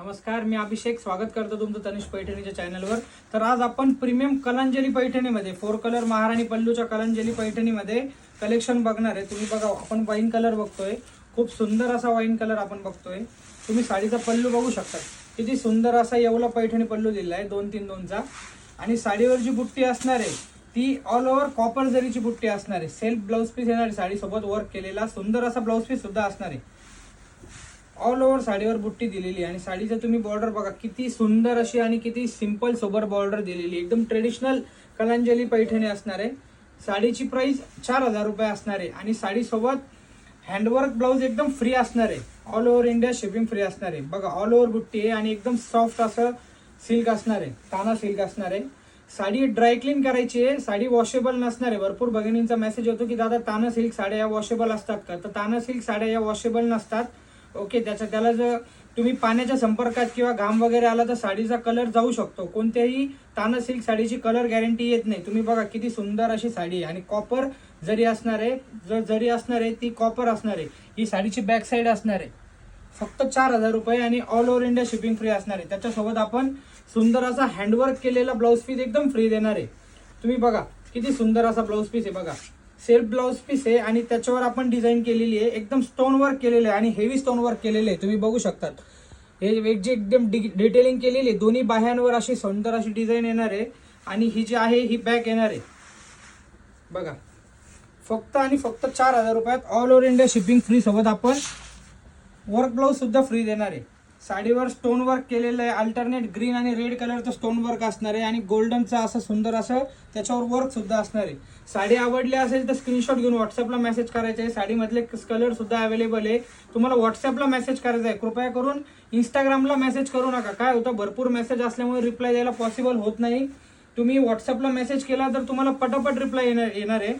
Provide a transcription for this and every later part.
नमस्कार, मी अभिषेक स्वागत करतो तुमचं तनिष पैठणीच्या चॅनलवर। तर आज आपण प्रीमियम कलांजली पैठणीमध्ये 4 कलर महाराणी पल्लूच्या कलांजली पैठणीमध्ये कलेक्शन बघणार आहे। तुम्ही बघा, आपण वाईन कलर बघतोय, खूप सुंदर असा वाईन कलर आपण बघतोय। तुम्ही साडीचा पल्लू बघू शकता, किती सुंदर असा येवला पैठणी पल्लू दिलेला आहे 2-3-2चा। आणि साडीवर जी बुट्टी असणार आहे ती ऑल ओव्हर कॉपर जरीची बुट्टी असणार आहे। सेल्फ ब्लाउज पीस येणार आहे, साडी सोबत वर्क केलेला सुंदर असा ब्लाउज पीस सुद्धा असणार आहे। ऑल ओव्हर साडीवर बुट्टी दिलेली आणि साडीचं तुम्ही बॉर्डर बघा, किती सुंदर अशी आणि किती सिंपल सोबर बॉर्डर दिलेली, एकदम ट्रेडिशनल कलांजली पैठणी असणार आहे। साडीची प्राइस 4000 रुपये असणार आहे आणि साडी सोबत हँडवर्क ब्लाउज एकदम फ्री असणार आहे। All over India shipping free असणार आहे। बघा, ऑल ओव्हर बुट्टी आहे आणि एकदम सॉफ्ट असं सिल्क असणार आहे, ताना सिल्क असणार आहे। साडी ड्राय क्लीन करायची आहे, साडी वॉशेबल नसणार आहे। भरपूर भगिनींचा मेसेज होतो की दादा ताना सिल्क साड्या या वॉशेबल असतात का? तर ताना सिल्क साड्या या वॉशेबल नसतात। ओके, त्याला जर तुम्ही पाण्याच्या संपर्कात किंवा घाम वगैरे आला तर साडीचा कलर जाऊ शकतो। कोणत्याही ताना सिल्क साडीची कलर गॅरंटी येत नाही। तुम्ही बघा, किती सुंदर अशी साडी आहे आणि कॉपर जरी असणार आहे, जरी असणार आहे ती कॉपर असणार आहे। ही साडीची बॅक साईड असणार आहे, फक्त 4000 रुपये आणि all over India shipping free असणार आहे। त्याच्यासोबत आपण सुंदर असा हँडवर्क केलेला ब्लाउज पीस एकदम फ्री देणार आहे। तुम्ही बघा, किती सुंदर असा ब्लाउज पीस आहे, बघा सेल्फ ब्लाउज पीस आहे आणि त्याच्यावर आपण डिझाईन केलेली आहे, एकदम स्टोन वर्क केलेलं आहे आणि हेवी स्टोन वर्क केलेलं आहे। तुम्ही बघू शकता, हे जे एकदम डिटेलिंग केलेली आहे, दोन्ही बाह्यांवर अशी सुंदर अशी डिझाईन येणार आहे आणि ही जी आहे ही बॅक येणार आहे। बघा, फक्त आणि फक्त 4000 रुपयात all over India shipping free सोबत आपण वर्क ब्लाउज सुद्धा फ्री देणार आहे। साडीवर स्टोन वर्क केलेलं आहे, अल्टरनेट ग्रीन आणि रेड कलरचं स्टोन वर्क असणार आहे आणि गोल्डनचं असं सुंदर असं त्याच्यावर वर्क सुद्धा असणार आहे। साडी आवडली असेल तर स्क्रीनशॉट घेऊन व्हॉट्सअपला मेसेज करायचा आहे। साडीमधले कलर सुद्धा अवेलेबल आहे, तुम्हाला व्हॉट्सअपला मेसेज करायचा आहे। कृपया करून इंस्टाग्रामला मेसेज करू नका, काय होतं भरपूर मेसेज असल्यामुळे रिप्लाय द्यायला पॉसिबल होत नाही। तुम्ही व्हॉट्सअपला मेसेज केला तर तुम्हाला पटापट रिप्लाय येणार आहे।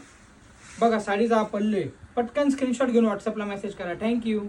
बघा, साडीचा पल्लू आहे, पटकन स्क्रीनशॉट घेऊन व्हॉट्सअपला मेसेज करा। थँक्यू।